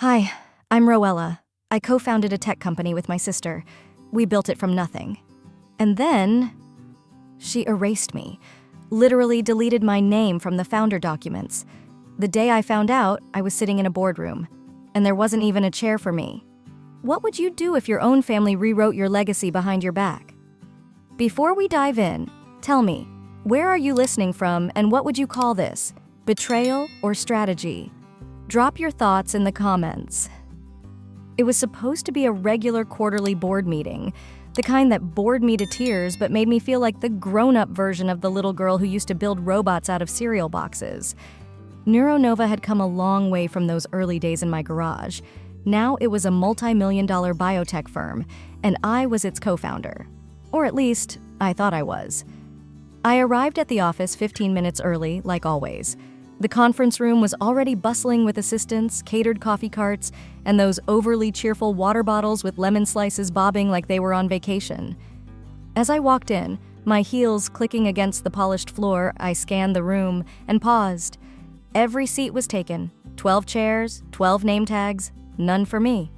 Hi, I'm Roella. I co-founded a tech company with my sister. We built it from nothing. And then she erased me, literally deleted my name from the founder documents. The day I found out, I was sitting in a boardroom, and there wasn't even a chair for me. What would you do if your own family rewrote your legacy behind your back? Before we dive in, tell me, where are you listening from and what would you call this? Betrayal or strategy? Drop your thoughts in the comments. It was supposed to be a regular quarterly board meeting, the kind that bored me to tears but made me feel like the grown-up version of the little girl who used to build robots out of cereal boxes. Neuronova had come a long way from those early days in my garage. Now it was a multi-million-dollar biotech firm, and I was its co-founder. Or at least, I thought I was. I arrived at the office 15 minutes early, like always. The conference room was already bustling with assistants, catered coffee carts, and those overly cheerful water bottles with lemon slices bobbing like they were on vacation. As I walked in, my heels clicking against the polished floor, I scanned the room and paused. Every seat was taken, 12 chairs, 12 name tags, none for me.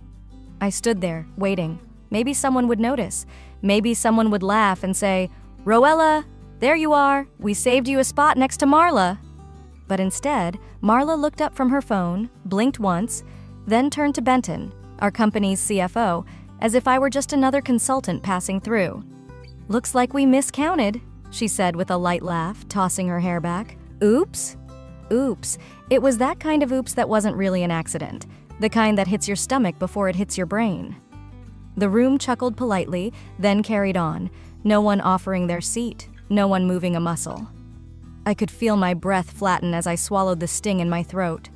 I stood there, waiting. Maybe someone would notice. Maybe someone would laugh and say, "Roella, there you are. We saved you a spot next to Marla." But instead, Marla looked up from her phone, blinked once, then turned to Benton, our company's CFO, as if I were just another consultant passing through. "Looks like we miscounted," she said with a light laugh, tossing her hair back. "Oops." Oops. It was that kind of oops that wasn't really an accident, the kind that hits your stomach before it hits your brain. The room chuckled politely, then carried on, no one offering their seat, no one moving a muscle. I could feel my breath flatten as I swallowed the sting in my throat.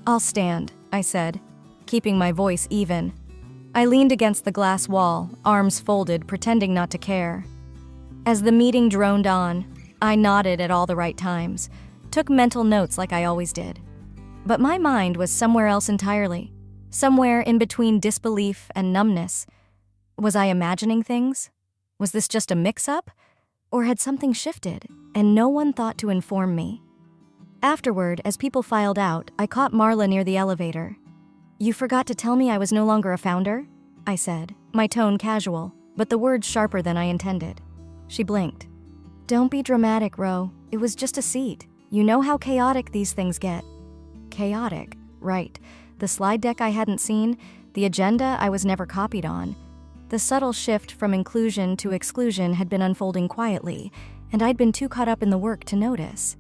"I'll stand," I said, keeping my voice even. I leaned against the glass wall, arms folded, pretending not to care. As the meeting droned on, I nodded at all the right times, took mental notes like I always did. But my mind was somewhere else entirely, somewhere in between disbelief and numbness. Was I imagining things? Was this just a mix-up? Or had something shifted, and no one thought to inform me? Afterward, as people filed out, I caught Marla near the elevator. "You forgot to tell me I was no longer a founder?" I said, my tone casual, but the words sharper than I intended. She blinked. "Don't be dramatic, Ro. It was just a seat. You know how chaotic these things get." Chaotic, right. The slide deck I hadn't seen, the agenda I was never copied on. The subtle shift from inclusion to exclusion had been unfolding quietly, and I'd been too caught up in the work to notice.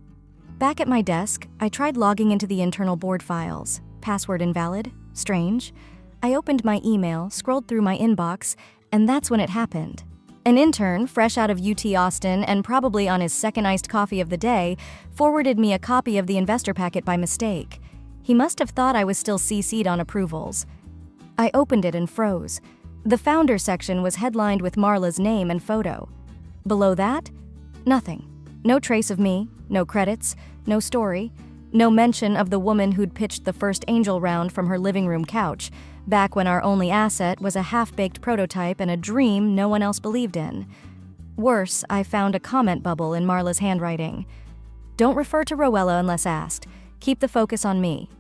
Back at my desk, I tried logging into the internal board files. Password invalid? Strange. I opened my email, scrolled through my inbox, and that's when it happened. An intern, fresh out of UT Austin and probably on his second iced coffee of the day, forwarded me a copy of the investor packet by mistake. He must have thought I was still CC'd on approvals. I opened it and froze. The founder section was headlined with Marla's name and photo. Below that, nothing. No trace of me, no credits, no story, no mention of the woman who'd pitched the first angel round from her living room couch, back when our only asset was a half-baked prototype and a dream no one else believed in. Worse, I found a comment bubble in Marla's handwriting. "Don't refer to Roella unless asked. Keep the focus on me."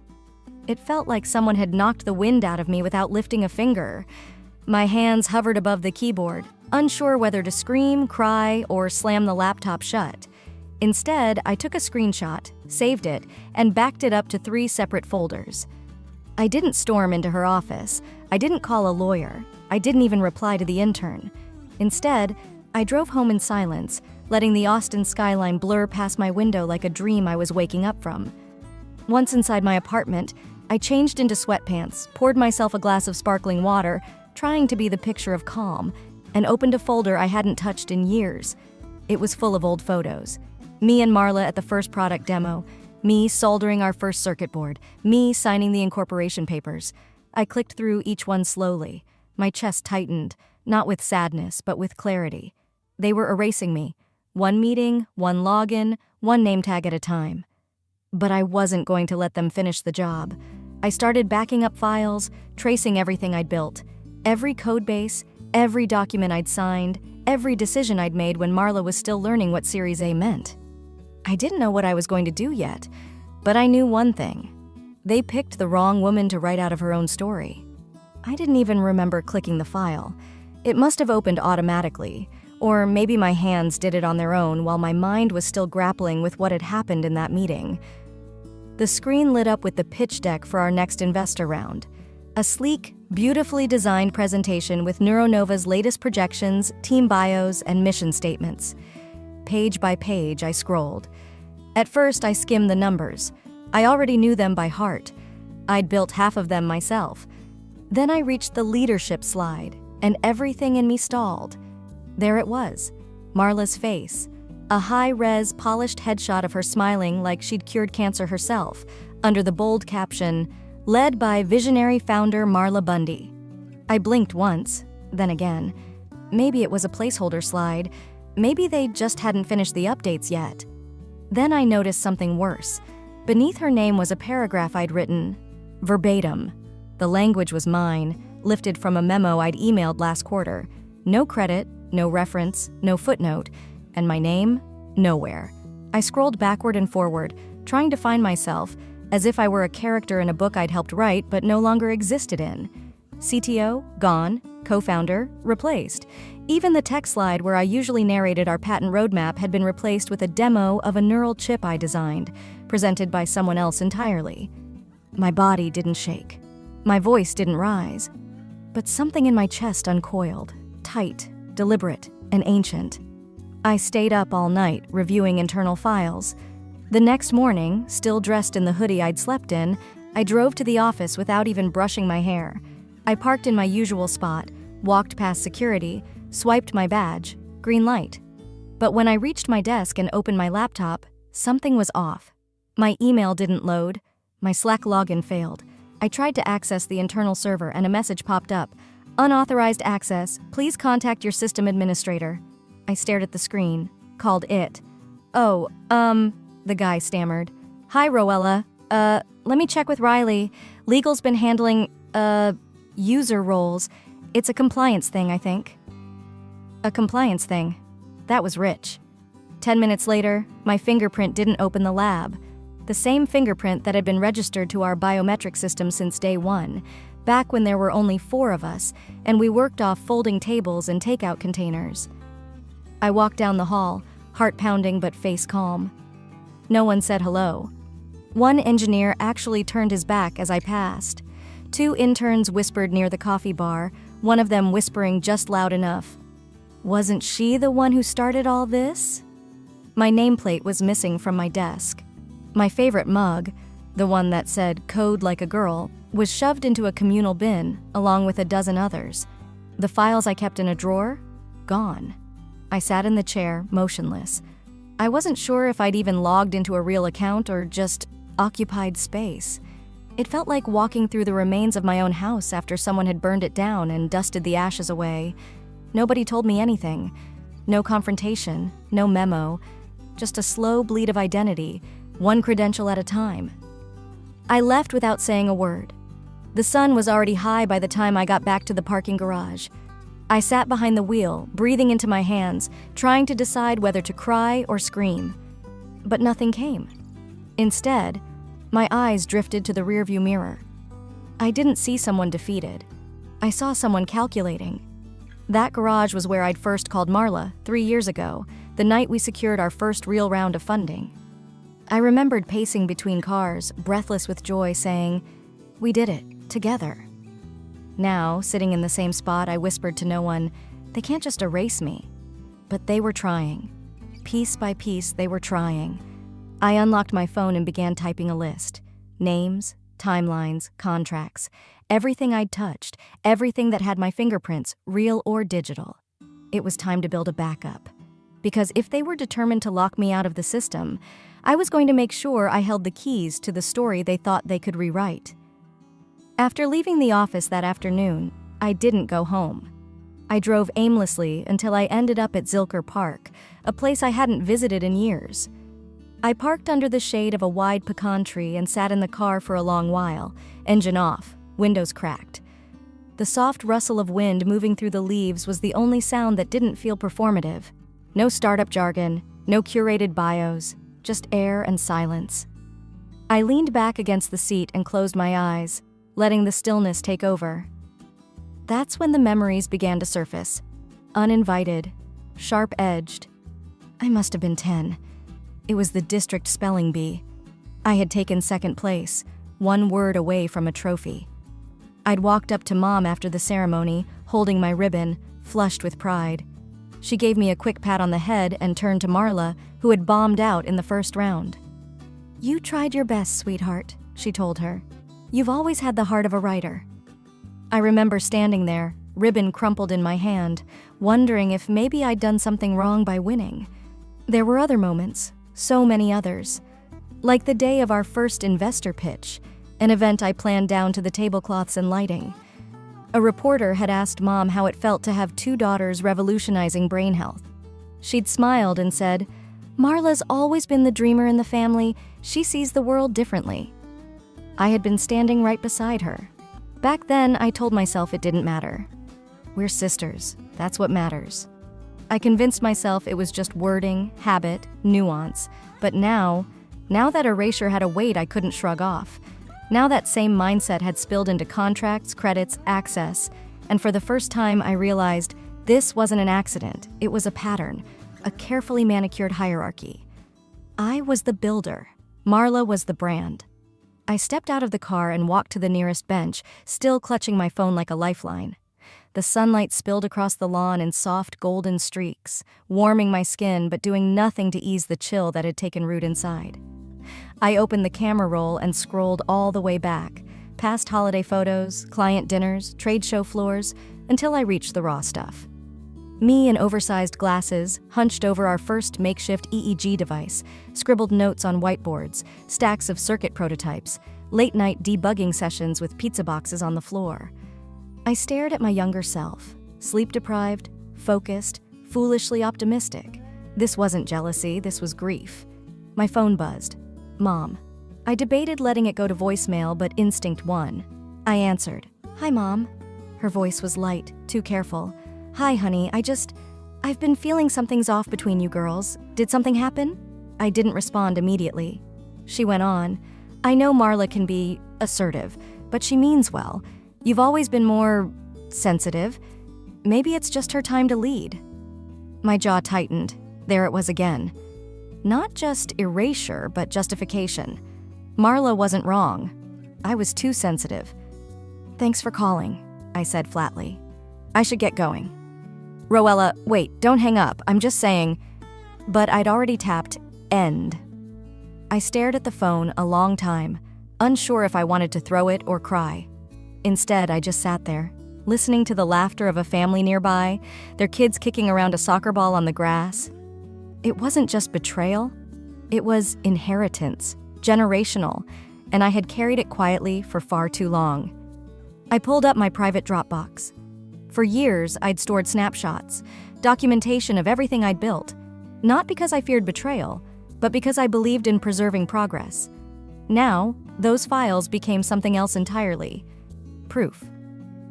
It felt like someone had knocked the wind out of me without lifting a finger. My hands hovered above the keyboard, unsure whether to scream, cry, or slam the laptop shut. Instead, I took a screenshot, saved it, and backed it up to 3 separate folders. I didn't storm into her office. I didn't call a lawyer. I didn't even reply to the intern. Instead, I drove home in silence, letting the Austin skyline blur past my window like a dream I was waking up from. Once inside my apartment, I changed into sweatpants, poured myself a glass of sparkling water, trying to be the picture of calm, and opened a folder I hadn't touched in years. It was full of old photos. Me and Marla at the first product demo, me soldering our first circuit board, me signing the incorporation papers. I clicked through each one slowly. My chest tightened, not with sadness, but with clarity. They were erasing me. One meeting, one login, one name tag at a time. But I wasn't going to let them finish the job. I started backing up files, tracing everything I'd built. Every code base, every document I'd signed, every decision I'd made when Marla was still learning what Series A meant. I didn't know what I was going to do yet, but I knew one thing. They picked the wrong woman to write out of her own story. I didn't even remember clicking the file. It must have opened automatically, or maybe my hands did it on their own while my mind was still grappling with what had happened in that meeting. The screen lit up with the pitch deck for our next investor round. A sleek, beautifully designed presentation with Neuronova's latest projections, team bios, and mission statements. Page by page, I scrolled. At first, I skimmed the numbers. I already knew them by heart. I'd built half of them myself. Then I reached the leadership slide, and everything in me stalled. There it was, Marla's face. A high-res, polished headshot of her smiling like she'd cured cancer herself, under the bold caption, "Led by visionary founder Marla Bundy." I blinked once, then again. Maybe it was a placeholder slide. Maybe they just hadn't finished the updates yet. Then I noticed something worse. Beneath her name was a paragraph I'd written, verbatim. The language was mine, lifted from a memo I'd emailed last quarter. No credit, no reference, no footnote, and my name, nowhere. I scrolled backward and forward, trying to find myself, as if I were a character in a book I'd helped write but no longer existed in. CTO, gone. Co-founder, replaced. Even the tech slide where I usually narrated our patent roadmap had been replaced with a demo of a neural chip I designed, presented by someone else entirely. My body didn't shake. My voice didn't rise. But something in my chest uncoiled, tight, deliberate, and ancient. I stayed up all night, reviewing internal files. The next morning, still dressed in the hoodie I'd slept in, I drove to the office without even brushing my hair. I parked in my usual spot, walked past security, swiped my badge, green light. But when I reached my desk and opened my laptop, something was off. My email didn't load. My Slack login failed. I tried to access the internal server and a message popped up. Unauthorized access. Please contact your system administrator. I stared at the screen, called it. The guy stammered. Hi, Roella. Let me check with Riley. Legal's been handling, user roles. It's a compliance thing, I think. A compliance thing. That was rich. 10 minutes later, my fingerprint didn't open the lab. The same fingerprint that had been registered to our biometric system since day one, back when there were only 4 of us, and we worked off folding tables and takeout containers. I walked down the hall, heart pounding but face calm. No one said hello. One engineer actually turned his back as I passed. 2 interns whispered near the coffee bar, one of them whispering just loud enough. Wasn't she the one who started all this? My nameplate was missing from my desk. My favorite mug, the one that said "Code like a girl," was shoved into a communal bin, along with a dozen others. The files I kept in a drawer? Gone. I sat in the chair, motionless. I wasn't sure if I'd even logged into a real account or just occupied space. It felt like walking through the remains of my own house after someone had burned it down and dusted the ashes away. Nobody told me anything. No confrontation, no memo, just a slow bleed of identity, one credential at a time. I left without saying a word. The sun was already high by the time I got back to the parking garage. I sat behind the wheel, breathing into my hands, trying to decide whether to cry or scream. But nothing came. Instead, my eyes drifted to the rearview mirror. I didn't see someone defeated. I saw someone calculating. That garage was where I'd first called Marla 3 years ago, the night we secured our first real round of funding. I remembered pacing between cars, breathless with joy, saying, "We did it, together." Now, sitting in the same spot, I whispered to no one, "They can't just erase me." But they were trying. Piece by piece, they were trying. I unlocked my phone and began typing a list. Names, timelines, contracts, everything I'd touched, everything that had my fingerprints, real or digital. It was time to build a backup. Because if they were determined to lock me out of the system, I was going to make sure I held the keys to the story they thought they could rewrite. After leaving the office that afternoon, I didn't go home. I drove aimlessly until I ended up at Zilker Park, a place I hadn't visited in years. I parked under the shade of a wide pecan tree and sat in the car for a long while, engine off, windows cracked. The soft rustle of wind moving through the leaves was the only sound that didn't feel performative. No startup jargon, no curated bios, just air and silence. I leaned back against the seat and closed my eyes, letting the stillness take over. That's when the memories began to surface, uninvited, sharp-edged. I must have been 10. It was the district spelling bee. I had taken second place, one word away from a trophy. I'd walked up to Mom after the ceremony, holding my ribbon, flushed with pride. She gave me a quick pat on the head and turned to Marla, who had bombed out in the first round. "You tried your best, sweetheart," she told her. "You've always had the heart of a writer." I remember standing there, ribbon crumpled in my hand, wondering if maybe I'd done something wrong by winning. There were other moments, so many others. Like the day of our first investor pitch, an event I planned down to the tablecloths and lighting. A reporter had asked Mom how it felt to have 2 daughters revolutionizing brain health. She'd smiled and said, "Marla's always been the dreamer in the family. She sees the world differently." I had been standing right beside her. Back then, I told myself it didn't matter. We're sisters. That's what matters. I convinced myself it was just wording, habit, nuance. But now that erasure had a weight I couldn't shrug off. Now that same mindset had spilled into contracts, credits, access. And for the first time, I realized this wasn't an accident. It was a pattern, a carefully manicured hierarchy. I was the builder. Marla was the brand. I stepped out of the car and walked to the nearest bench, still clutching my phone like a lifeline. The sunlight spilled across the lawn in soft golden streaks, warming my skin but doing nothing to ease the chill that had taken root inside. I opened the camera roll and scrolled all the way back, past holiday photos, client dinners, trade show floors, until I reached the raw stuff. Me in oversized glasses, hunched over our first makeshift EEG device, scribbled notes on whiteboards, stacks of circuit prototypes, late-night debugging sessions with pizza boxes on the floor. I stared at my younger self, sleep-deprived, focused, foolishly optimistic. This wasn't jealousy, this was grief. My phone buzzed. Mom. I debated letting it go to voicemail, but instinct won. I answered. "Hi, Mom." Her voice was light, too careful. "Hi, honey, I've been feeling something's off between you girls. Did something happen?" I didn't respond immediately. She went on. "I know Marla can be assertive, but she means well. You've always been more sensitive. Maybe it's just her time to lead." My jaw tightened. There it was again. Not just erasure, but justification. Marla wasn't wrong. I was too sensitive. "Thanks for calling," I said flatly. "I should get going." "Roella, wait, don't hang up. I'm just saying." But I'd already tapped end. I stared at the phone a long time, unsure if I wanted to throw it or cry. Instead, I just sat there, listening to the laughter of a family nearby, their kids kicking around a soccer ball on the grass. It wasn't just betrayal. It was inheritance, generational, and I had carried it quietly for far too long. I pulled up my private Dropbox. For years, I'd stored snapshots, documentation of everything I'd built, not because I feared betrayal, but because I believed in preserving progress. Now, those files became something else entirely. Proof.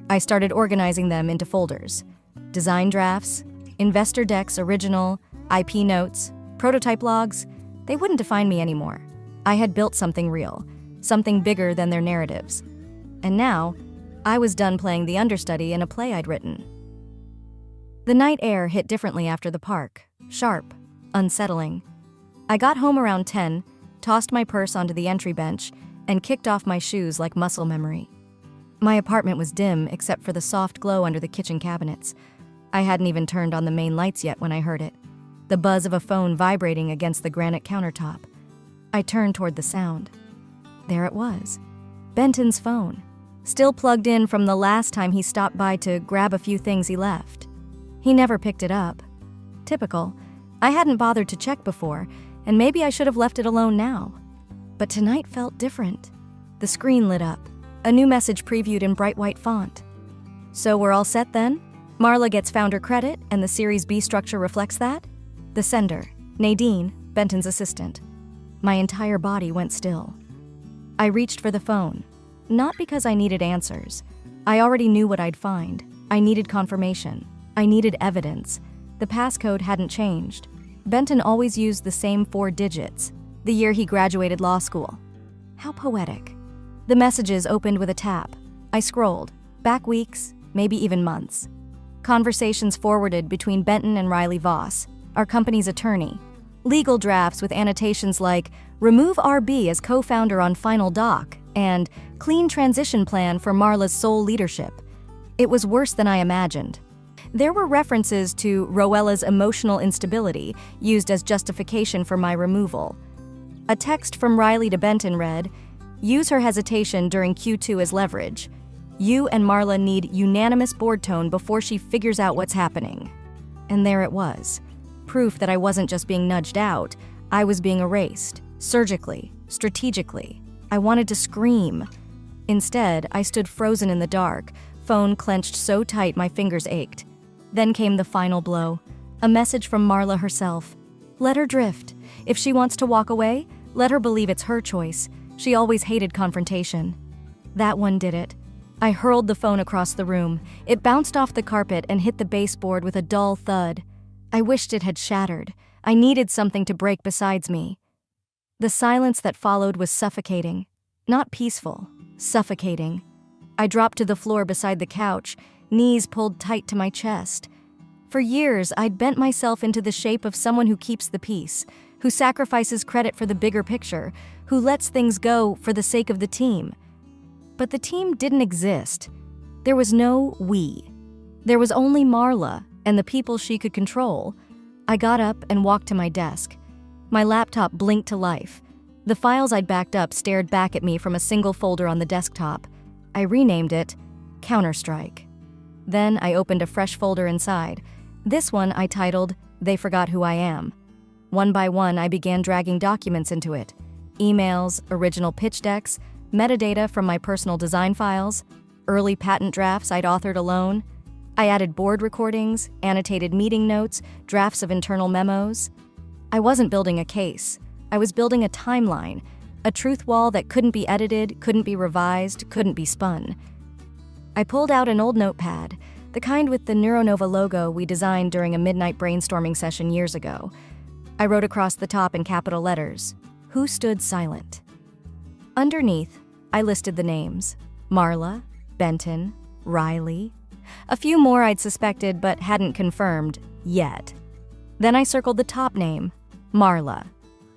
I started organizing them into folders. Design drafts, investor decks original, IP notes, prototype logs. They wouldn't define me anymore. I had built something real, something bigger than their narratives. And now, I was done playing the understudy in a play I'd written. The night air hit differently after the park, sharp, unsettling. I got home around 10, tossed my purse onto the entry bench, and kicked off my shoes like muscle memory. My apartment was dim except for the soft glow under the kitchen cabinets. I hadn't even turned on the main lights yet when I heard it. The buzz of a phone vibrating against the granite countertop. I turned toward the sound. There it was. Benton's phone. Still plugged in from the last time he stopped by to grab a few things he left. He never picked it up. Typical. I hadn't bothered to check before, and maybe I should have left it alone now. But tonight felt different. The screen lit up. A new message previewed in bright white font. "So we're all set then? Marla gets founder credit, and the Series B structure reflects that?" The sender, Nadine, Benton's assistant. My entire body went still. I reached for the phone. Not because I needed answers. I already knew what I'd find. I needed confirmation. I needed evidence. The passcode hadn't changed. Benton always used the same 4 digits, the year he graduated law school. How poetic. The messages opened with a tap. I scrolled. Back weeks, maybe even months. Conversations forwarded between Benton and Riley Voss, our company's attorney. Legal drafts with annotations like, remove RB as co-founder on final doc, and clean transition plan for Marla's sole leadership. It was worse than I imagined. There were references to Rowella's emotional instability used as justification for my removal. A text from Riley to Benton read, use her hesitation during Q2 as leverage. You and Marla need unanimous board tone before she figures out what's happening. And there it was. Proof that I wasn't just being nudged out, I was being erased, surgically, strategically. I wanted to scream. Instead, I stood frozen in the dark, phone clenched so tight my fingers ached. Then came the final blow, a message from Marla herself. Let her drift. If she wants to walk away, let her believe it's her choice. She always hated confrontation. That one did it. I hurled the phone across the room. It bounced off the carpet and hit the baseboard with a dull thud. I wished it had shattered. I needed something to break besides me. The silence that followed was suffocating. Not peaceful, suffocating. I dropped to the floor beside the couch, knees pulled tight to my chest. For years, I'd bent myself into the shape of someone who keeps the peace, who sacrifices credit for the bigger picture, who lets things go for the sake of the team. But the team didn't exist. There was no we. There was only Marla and the people she could control. I got up and walked to my desk. My laptop blinked to life. The files I'd backed up stared back at me from a single folder on the desktop. I renamed it Counter-Strike. Then I opened a fresh folder inside. This one I titled, They Forgot Who I Am. One by one, I began dragging documents into it. Emails, original pitch decks, metadata from my personal design files, early patent drafts I'd authored alone. I added board recordings, annotated meeting notes, drafts of internal memos. I wasn't building a case. I was building a timeline, a truth wall that couldn't be edited, couldn't be revised, couldn't be spun. I pulled out an old notepad, the kind with the Neuronova logo we designed during a midnight brainstorming session years ago. I wrote across the top in capital letters, Who Stood Silent? Underneath, I listed the names, Marla, Benton, Riley, a few more I'd suspected but hadn't confirmed yet. Then I circled the top name, Marla.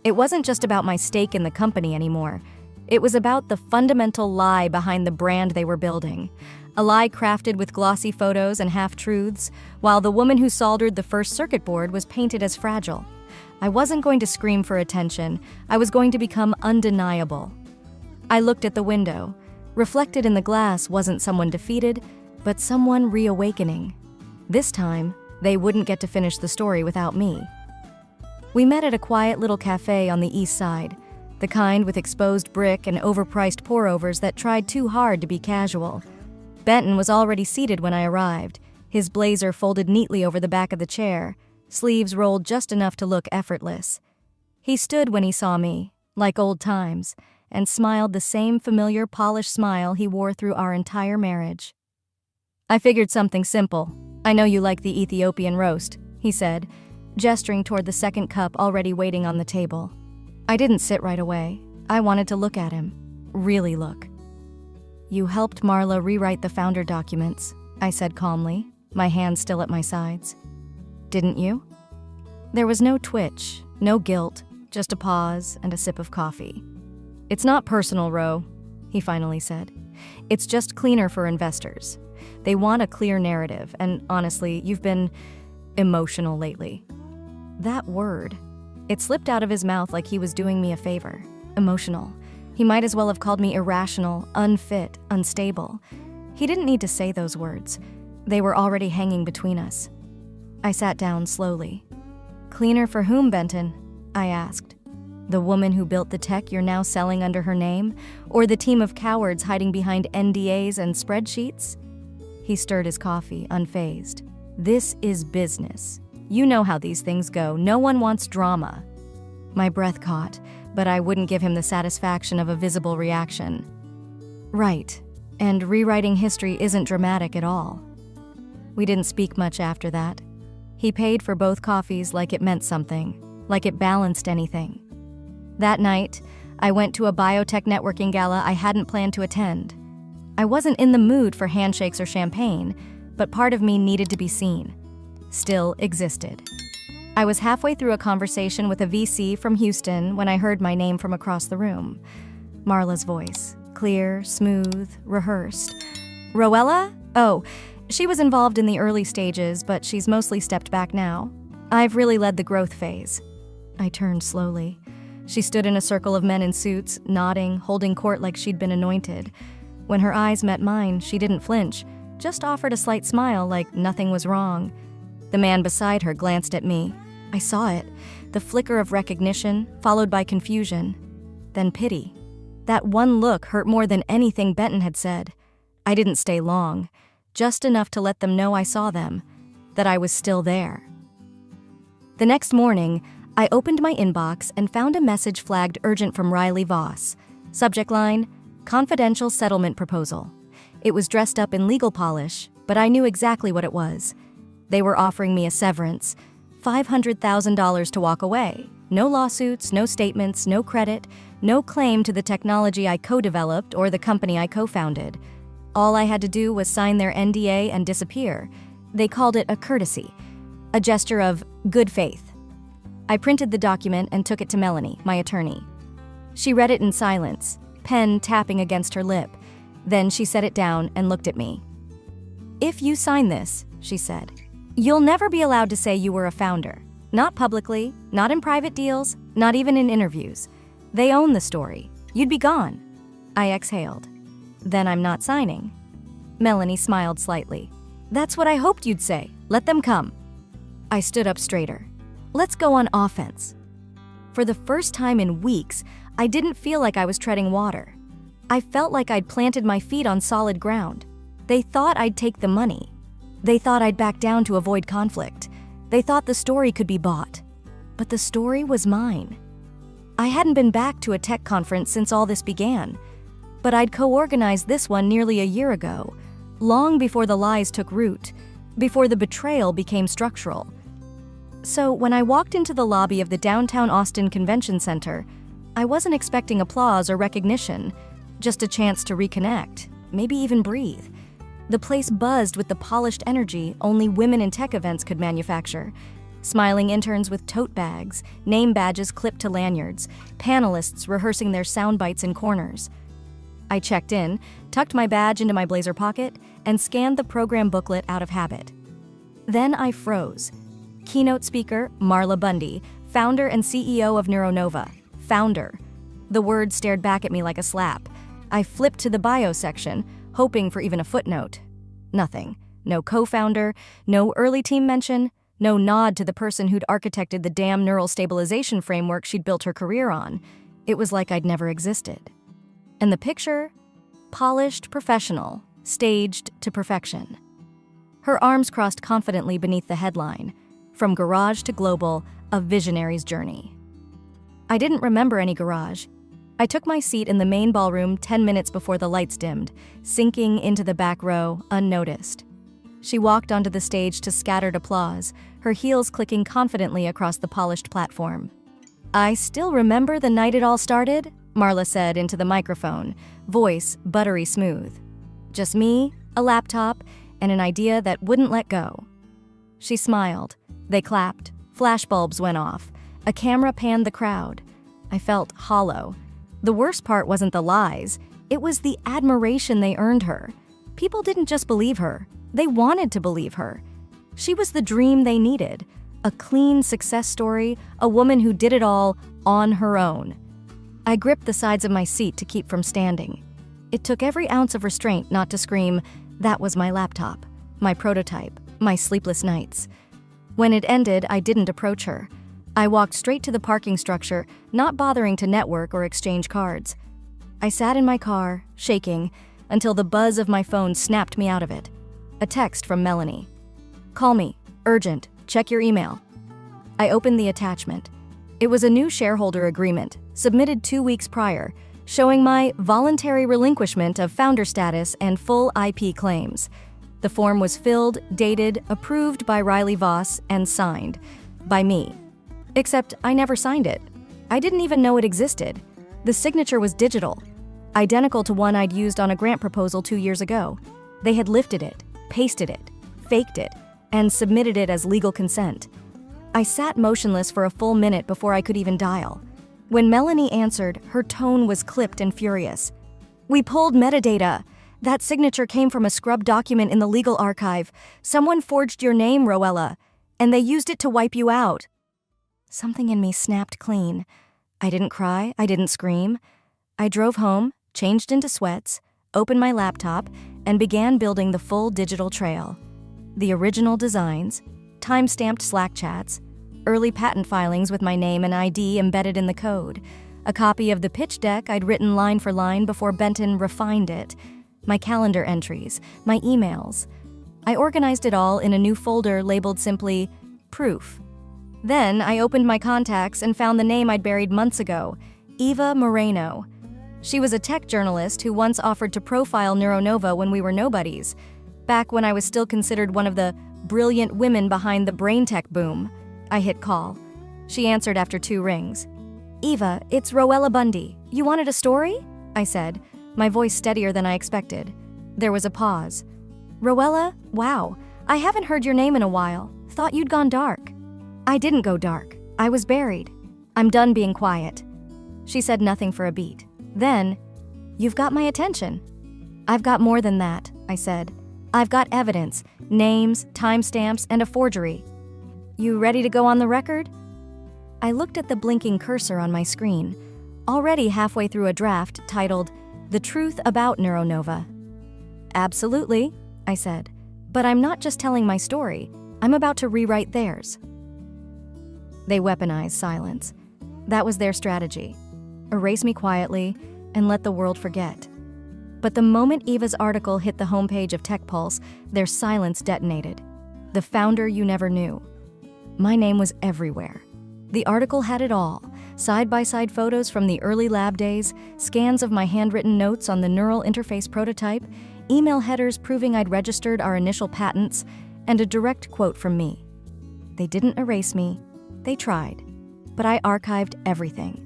It wasn't just about my stake in the company anymore. It was about the fundamental lie behind the brand they were building. A lie crafted with glossy photos and half-truths, while the woman who soldered the first circuit board was painted as fragile. I wasn't going to scream for attention. I was going to become undeniable. I looked at the window. Reflected in the glass wasn't someone defeated, but someone reawakening. This time, they wouldn't get to finish the story without me. We met at a quiet little cafe on the east side, the kind with exposed brick and overpriced pour-overs that tried too hard to be casual. Benton was already seated when I arrived, his blazer folded neatly over the back of the chair, sleeves rolled just enough to look effortless. He stood when he saw me, like old times, and smiled the same familiar polished smile he wore through our entire marriage. I figured something simple. I know you like the Ethiopian roast, he said, gesturing toward the second cup already waiting on the table. I didn't sit right away. I wanted to look at him. Really look. You helped Marla rewrite the founder documents, I said calmly, my hands still at my sides. Didn't you? There was no twitch, no guilt, just a pause and a sip of coffee. It's not personal, Ro, he finally said. It's just cleaner for investors. They want a clear narrative, and honestly, you've been emotional lately. That word, it slipped out of his mouth like he was doing me a favor. Emotional. He might as well have called me irrational, unfit, unstable. He didn't need to say those words. They were already hanging between us. I sat down slowly. Cleaner for whom, Benton? I asked. The woman who built the tech you're now selling under her name? Or the team of cowards hiding behind NDAs and spreadsheets? He stirred his coffee, unfazed. This is business. You know how these things go. No one wants drama. My breath caught, but I wouldn't give him the satisfaction of a visible reaction. Right, and rewriting history isn't dramatic at all. We didn't speak much after that. He paid for both coffees like it meant something, like it balanced anything. That night, I went to a biotech networking gala I hadn't planned to attend. I wasn't in the mood for handshakes or champagne, but part of me needed to be seen. Still existed. I was halfway through a conversation with a VC from Houston when I heard my name from across the room. Marla's voice, clear, smooth, rehearsed. Roella? Oh, she was involved in the early stages, but she's mostly stepped back now. I've really led the growth phase. I turned slowly. She stood in a circle of men in suits, nodding, holding court like she'd been anointed. When her eyes met mine, she didn't flinch, just offered a slight smile like nothing was wrong. The man beside her glanced at me. I saw it, the flicker of recognition, followed by confusion. Then pity. That one look hurt more than anything Benton had said. I didn't stay long, just enough to let them know I saw them, that I was still there. The next morning, I opened my inbox and found a message flagged urgent from Riley Voss. Subject line, confidential settlement proposal. It was dressed up in legal polish, but I knew exactly what it was. They were offering me a severance, $500,000 to walk away. No lawsuits, no statements, no credit, no claim to the technology I co-developed or the company I co-founded. All I had to do was sign their NDA and disappear. They called it a courtesy, a gesture of good faith. I printed the document and took it to Melanie, my attorney. She read it in silence, pen tapping against her lip. Then she set it down and looked at me. If you sign this, she said, you'll never be allowed to say you were a founder. Not publicly, not in private deals, not even in interviews. They own the story. You'd be gone. I exhaled. Then I'm not signing. Melanie smiled slightly. That's what I hoped you'd say. Let them come. I stood up straighter. Let's go on offense. For the first time in weeks, I didn't feel like I was treading water. I felt like I'd planted my feet on solid ground. They thought I'd take the money. They thought I'd back down to avoid conflict. They thought the story could be bought. But the story was mine. I hadn't been back to a tech conference since all this began, but I'd co-organized this one nearly a year ago, long before the lies took root, before the betrayal became structural. So when I walked into the lobby of the downtown Austin Convention Center, I wasn't expecting applause or recognition, just a chance to reconnect, maybe even breathe. The place buzzed with the polished energy only women in tech events could manufacture. Smiling interns with tote bags, name badges clipped to lanyards, panelists rehearsing their sound bites in corners. I checked in, tucked my badge into my blazer pocket, and scanned the program booklet out of habit. Then I froze. Keynote speaker, Marla Bundy, founder and CEO of Neuronova. Founder. The word stared back at me like a slap. I flipped to the bio section, hoping for even a footnote. Nothing. No co-founder, no early team mention, no nod to the person who'd architected the damn neural stabilization framework she'd built her career on. It was like I'd never existed. And the picture? Polished, professional, staged to perfection. Her arms crossed confidently beneath the headline, From Garage to Global, A Visionary's Journey. I didn't remember any garage. I took my seat in the main ballroom 10 minutes before the lights dimmed, sinking into the back row, unnoticed. She walked onto the stage to scattered applause, her heels clicking confidently across the polished platform. I still remember the night it all started, Marla said into the microphone, voice buttery smooth. Just me, a laptop, and an idea that wouldn't let go. She smiled. They clapped. Flashbulbs went off. A camera panned the crowd. I felt hollow. The worst part wasn't the lies. It was the admiration they earned her. People didn't just believe her. They wanted to believe her. She was the dream they needed. A clean success story, a woman who did it all on her own. I gripped the sides of my seat to keep from standing. It took every ounce of restraint not to scream, that was my laptop, my prototype, my sleepless nights. When it ended, I didn't approach her. I walked straight to the parking structure, not bothering to network or exchange cards. I sat in my car, shaking, until the buzz of my phone snapped me out of it. A text from Melanie. Call me, urgent, check your email. I opened the attachment. It was a new shareholder agreement, submitted 2 weeks prior, showing my voluntary relinquishment of founder status and full IP claims. The form was filled, dated, approved by Riley Voss, and signed by me. Except I never signed it. I didn't even know it existed. The signature was digital, identical to one I'd used on a grant proposal 2 years ago. They had lifted it, pasted it, faked it, and submitted it as legal consent. I sat motionless for a full minute before I could even dial. When Melanie answered, her tone was clipped and furious. "We pulled metadata. That signature came from a scrubbed document in the legal archive. Someone forged your name, Roella, and they used it to wipe you out." Something in me snapped clean. I didn't cry, I didn't scream. I drove home, changed into sweats, opened my laptop, and began building the full digital trail. The original designs, time-stamped Slack chats, early patent filings with my name and ID embedded in the code, a copy of the pitch deck I'd written line for line before Benton refined it, my calendar entries, my emails. I organized it all in a new folder labeled simply Proof. Then I opened my contacts and found the name I'd buried months ago, Eva Moreno. She was a tech journalist who once offered to profile Neuronova when we were nobodies, back when I was still considered one of the brilliant women behind the brain tech boom. I hit call. She answered after 2 rings. "Eva, it's Roella Bundy. You wanted a story?" I said, my voice steadier than I expected. There was a pause. "Roella, wow, I haven't heard your name in a while. Thought you'd gone dark." "I didn't go dark. I was buried. I'm done being quiet." She said nothing for a beat. Then, "You've got my attention." "I've got more than that," I said. "I've got evidence, names, timestamps, and a forgery." "You ready to go on the record?" I looked at the blinking cursor on my screen, already halfway through a draft titled The Truth About Neuronova. "Absolutely," I said, "but I'm not just telling my story. I'm about to rewrite theirs." They weaponized silence. That was their strategy. Erase me quietly and let the world forget. But the moment Eva's article hit the homepage of TechPulse, their silence detonated. The founder you never knew. My name was everywhere. The article had it all. Side-by-side photos from the early lab days, scans of my handwritten notes on the neural interface prototype, email headers proving I'd registered our initial patents, and a direct quote from me. They didn't erase me. They tried. But I archived everything.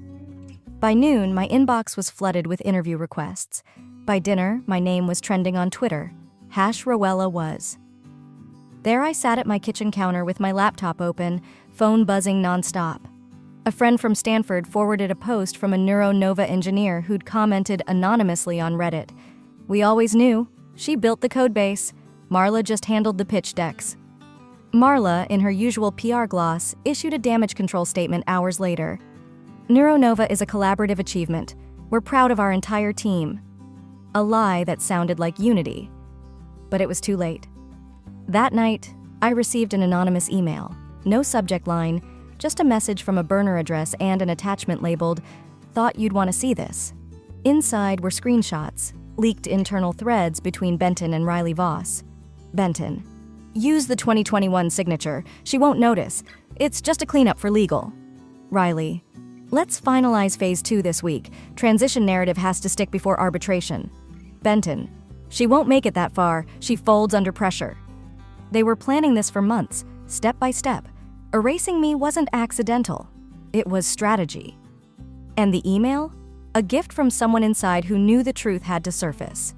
By noon, my inbox was flooded with interview requests. By dinner, my name was trending on Twitter. #Roella was. There I sat at my kitchen counter with my laptop open, phone buzzing nonstop. A friend from Stanford forwarded a post from a Neuronova engineer who'd commented anonymously on Reddit. "We always knew. She built the codebase. Marla just handled the pitch decks." Marla, in her usual PR gloss, issued a damage control statement hours later. "Neuronova is a collaborative achievement. We're proud of our entire team." A lie that sounded like unity. But it was too late. That night, I received an anonymous email. No subject line, just a message from a burner address and an attachment labeled, "Thought you'd want to see this." Inside were screenshots, leaked internal threads between Benton and Riley Voss. Benton: "Use the 2021 signature. She won't notice. It's just a cleanup for legal." Riley: "Let's finalize phase 2 this week. Transition narrative has to stick before arbitration." Benton: "She won't make it that far. She folds under pressure." They were planning this for months, step by step. Erasing me wasn't accidental. It was strategy. And the email? A gift from someone inside who knew the truth had to surface.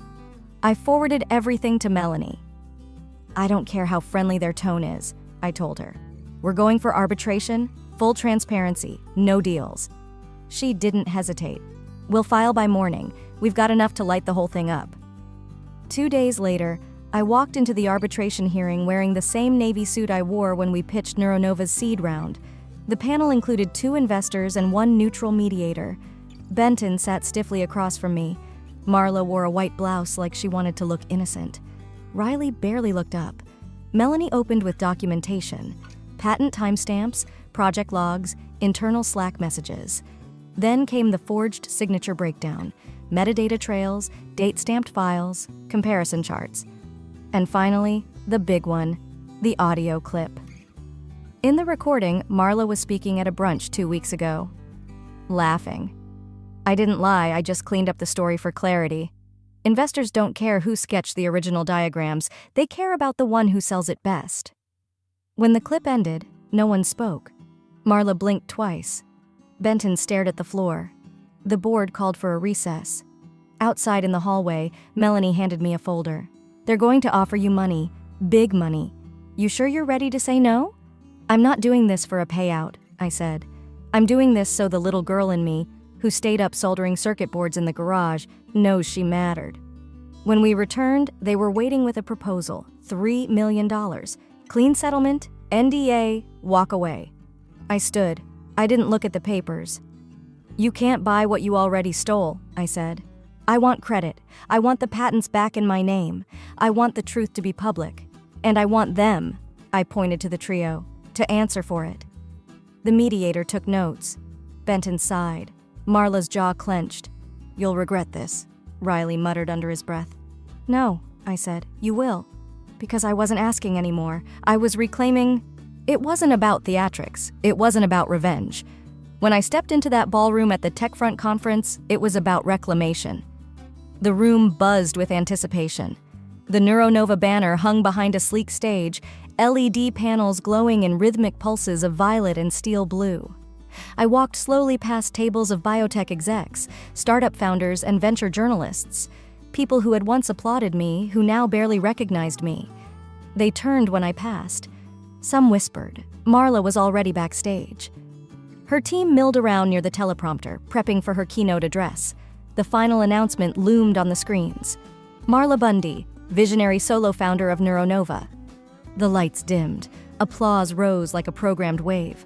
I forwarded everything to Melanie. "I don't care how friendly their tone is," I told her. "We're going for arbitration, full transparency, no deals." She didn't hesitate. "We'll file by morning. We've got enough to light the whole thing up." 2 days later, I walked into the arbitration hearing wearing the same navy suit I wore when we pitched Neuronova's seed round. The panel included 2 investors and 1 neutral mediator. Benton sat stiffly across from me. Marla wore a white blouse like she wanted to look innocent. Riley barely looked up. Melanie opened with documentation, patent timestamps, project logs, internal Slack messages. Then came the forged signature breakdown, metadata trails, date-stamped files, comparison charts. And finally, the big one, the audio clip. In the recording, Marla was speaking at a brunch 2 weeks ago. Laughing. I didn't lie, I just cleaned up the story for clarity. Investors don't care who sketched the original diagrams, they care about the one who sells it best. When the clip ended, no one spoke. Marla blinked twice. Benton stared at the floor. The board called for a recess. Outside in the hallway, Melanie handed me a folder. "They're going to offer you money. Big money. You sure you're ready to say no?" "I'm not doing this for a payout," I said. "I'm doing this so the little girl in me, who stayed up soldering circuit boards in the garage, knows she mattered." When we returned, they were waiting with a proposal, $3 million. Clean settlement, NDA, walk away. I stood. I didn't look at the papers. "You can't buy what you already stole," I said. "I want credit. I want the patents back in my name. I want the truth to be public. And I want them," I pointed to the trio, "to answer for it." The mediator took notes. Benton sighed. Marla's jaw clenched. "You'll regret this," Riley muttered under his breath. "No," I said, "you will." Because I wasn't asking anymore. I was reclaiming. It wasn't about theatrics. It wasn't about revenge. When I stepped into that ballroom at the TechFront conference, it was about reclamation. The room buzzed with anticipation. The NeuroNova banner hung behind a sleek stage, LED panels glowing in rhythmic pulses of violet and steel blue. I walked slowly past tables of biotech execs, startup founders, and venture journalists, people who had once applauded me, who now barely recognized me. They turned when I passed. Some whispered. Marla was already backstage. Her team milled around near the teleprompter, prepping for her keynote address. The final announcement loomed on the screens. Marla Bundy, visionary solo founder of NeuroNova. The lights dimmed. Applause rose like a programmed wave.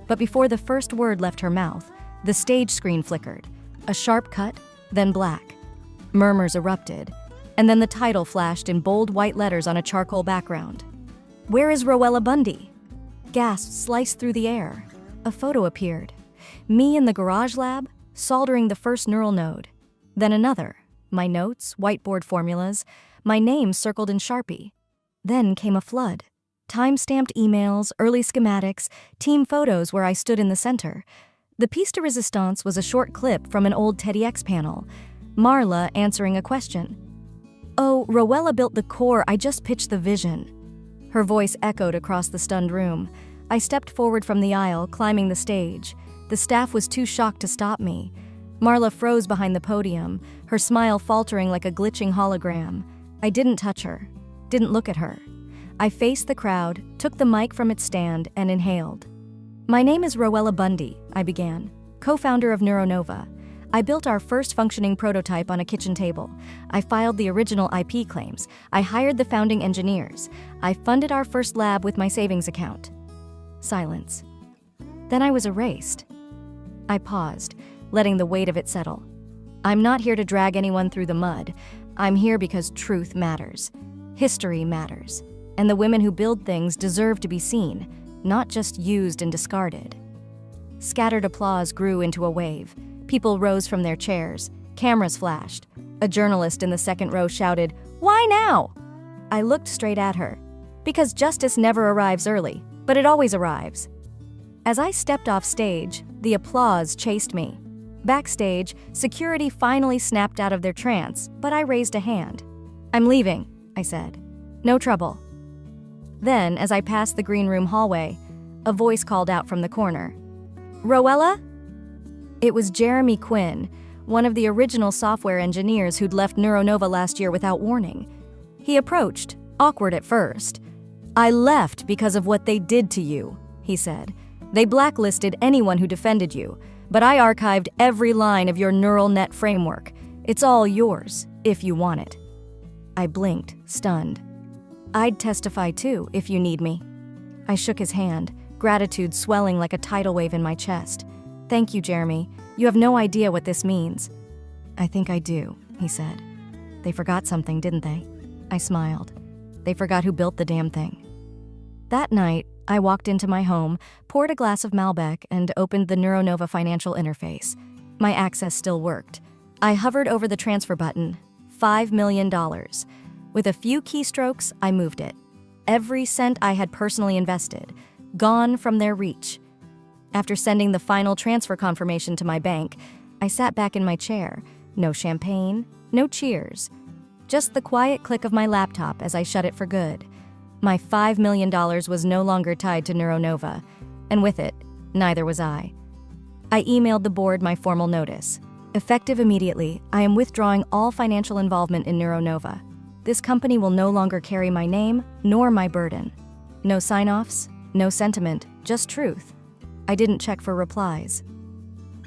But before the first word left her mouth, the stage screen flickered. A sharp cut, then black. Murmurs erupted, and then the title flashed in bold white letters on a charcoal background. "Where is Rowella Bundy?" Gasps sliced through the air. A photo appeared. Me in the garage lab, soldering the first neural node. Then another. My notes, whiteboard formulas, my name circled in Sharpie. Then came a flood. Time-stamped emails, early schematics, team photos where I stood in the center. The piece de resistance was a short clip from an old TEDx panel. Marla answering a question. "Oh, Rowella built the core, I just pitched the vision." Her voice echoed across the stunned room. I stepped forward from the aisle, climbing the stage. The staff was too shocked to stop me. Marla froze behind the podium, her smile faltering like a glitching hologram. I didn't touch her, didn't look at her. I faced the crowd, took the mic from its stand, and inhaled. "My name is Rowella Bundy," I began, co-founder of NeuroNova. I built our first functioning prototype on a kitchen table. I filed the original IP claims. I hired the founding engineers. I funded our first lab with my savings account. Silence. Then I was erased. I paused, letting the weight of it settle. I'm not here to drag anyone through the mud. I'm here because truth matters. History matters. And the women who build things deserve to be seen, not just used and discarded. Scattered applause grew into a wave. People rose from their chairs. Cameras flashed. A journalist in the second row shouted, "Why now?" I looked straight at her. Because justice never arrives early, but it always arrives. As I stepped off stage, the applause chased me. Backstage, security finally snapped out of their trance, but I raised a hand. "I'm leaving," I said. "No trouble." Then, as I passed the green room hallway, a voice called out from the corner. "Rowella?" It was Jeremy Quinn, one of the original software engineers who'd left NeuroNova last year without warning. He approached, awkward at first. "I left because of what they did to you," he said. "They blacklisted anyone who defended you, but I archived every line of your neural net framework. It's all yours, if you want it." I blinked, stunned. "I'd testify too, if you need me." I shook his hand, gratitude swelling like a tidal wave in my chest. "Thank you, Jeremy. You have no idea what this means." "I think I do," he said. "They forgot something, didn't they?" I smiled. "They forgot who built the damn thing." That night, I walked into my home, poured a glass of Malbec, and opened the NeuroNova financial interface. My access still worked. I hovered over the transfer button. $5 million. With a few keystrokes, I moved it. Every cent I had personally invested, gone from their reach. After sending the final transfer confirmation to my bank, I sat back in my chair. No champagne, no cheers. Just the quiet click of my laptop as I shut it for good. My $5 million was no longer tied to NeuroNova, and with it, neither was I. I emailed the board my formal notice. Effective immediately, I am withdrawing all financial involvement in Neuronova. This company will no longer carry my name nor my burden. No sign-offs, no sentiment, just truth. I didn't check for replies.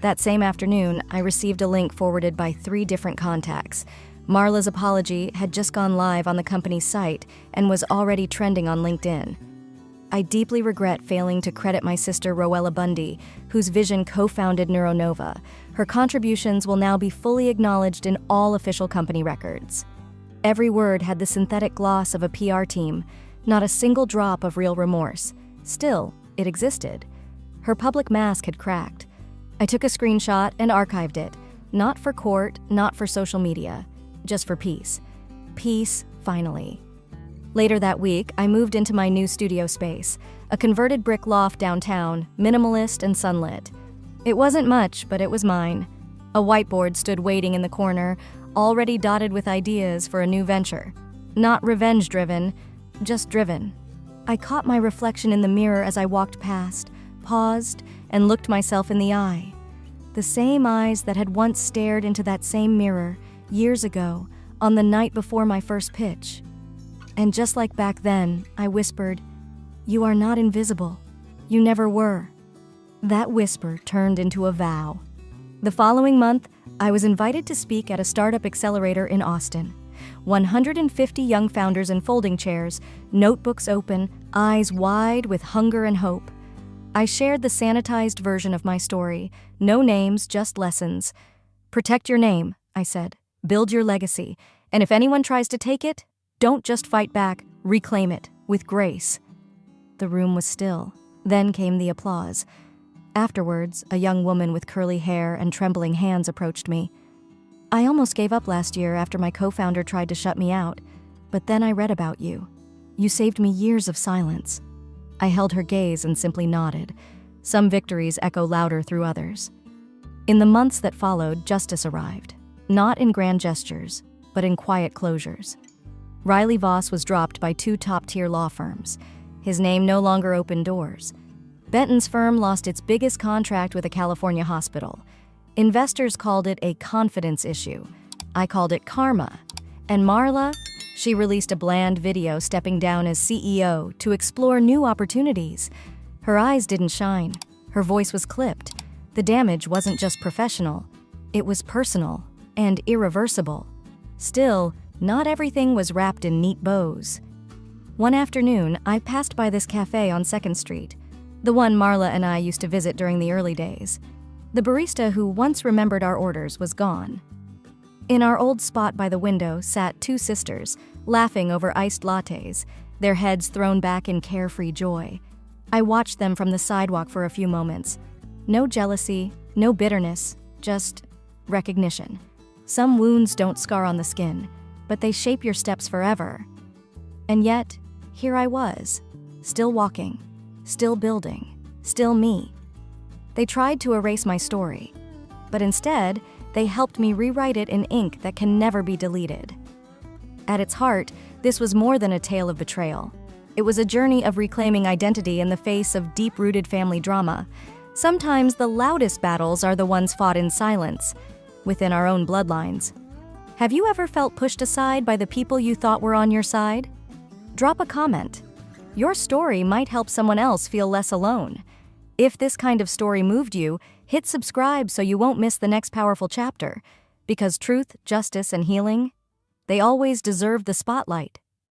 That same afternoon, I received a link forwarded by 3 different contacts. Marla's apology had just gone live on the company's site and was already trending on LinkedIn. I deeply regret failing to credit my sister Rowella Bundy, whose vision co-founded Neuronova. Her contributions will now be fully acknowledged in all official company records. Every word had the synthetic gloss of a PR team, not a single drop of real remorse. Still, it existed. Her public mask had cracked. I took a screenshot and archived it, not for court, not for social media, just for peace. Peace, finally. Later that week, I moved into my new studio space, a converted brick loft downtown, minimalist and sunlit. It wasn't much, but it was mine. A whiteboard stood waiting in the corner, already dotted with ideas for a new venture. Not revenge-driven, just driven. I caught my reflection in the mirror as I walked past, paused, and looked myself in the eye. The same eyes that had once stared into that same mirror, years ago, on the night before my first pitch. And just like back then, I whispered, "You are not invisible. You never were." That whisper turned into a vow. The following month, I was invited to speak at a startup accelerator in Austin. 150 young founders in folding chairs, notebooks open, eyes wide with hunger and hope. I shared the sanitized version of my story. No names, just lessons. "Protect your name," I said. "Build your legacy. And if anyone tries to take it, don't just fight back, reclaim it, with grace." The room was still. Then came the applause. Afterwards, a young woman with curly hair and trembling hands approached me. "I almost gave up last year after my co-founder tried to shut me out, but then I read about you. You saved me years of silence." I held her gaze and simply nodded. Some victories echo louder through others. In the months that followed, justice arrived. Not in grand gestures, but in quiet closures. Riley Voss was dropped by 2 top-tier law firms. His name no longer opened doors. Benton's firm lost its biggest contract with a California hospital. Investors called it a confidence issue. I called it karma. And Marla? She released a bland video stepping down as CEO to explore new opportunities. Her eyes didn't shine. Her voice was clipped. The damage wasn't just professional. It was personal and irreversible. Still, not everything was wrapped in neat bows. One afternoon, I passed by this cafe on 2nd Street, the one Marla and I used to visit during the early days. The barista who once remembered our orders was gone. In our old spot by the window sat 2 sisters, laughing over iced lattes, their heads thrown back in carefree joy. I watched them from the sidewalk for a few moments. No jealousy, no bitterness, just recognition. Some wounds don't scar on the skin, but they shape your steps forever. And yet, here I was, still walking, still building, still me. They tried to erase my story, but instead, they helped me rewrite it in ink that can never be deleted. At its heart, this was more than a tale of betrayal. It was a journey of reclaiming identity in the face of deep-rooted family drama. Sometimes the loudest battles are the ones fought in silence, within our own bloodlines. Have you ever felt pushed aside by the people you thought were on your side? Drop a comment. Your story might help someone else feel less alone. If this kind of story moved you, hit subscribe so you won't miss the next powerful chapter. Because truth, justice, and healing, they always deserve the spotlight.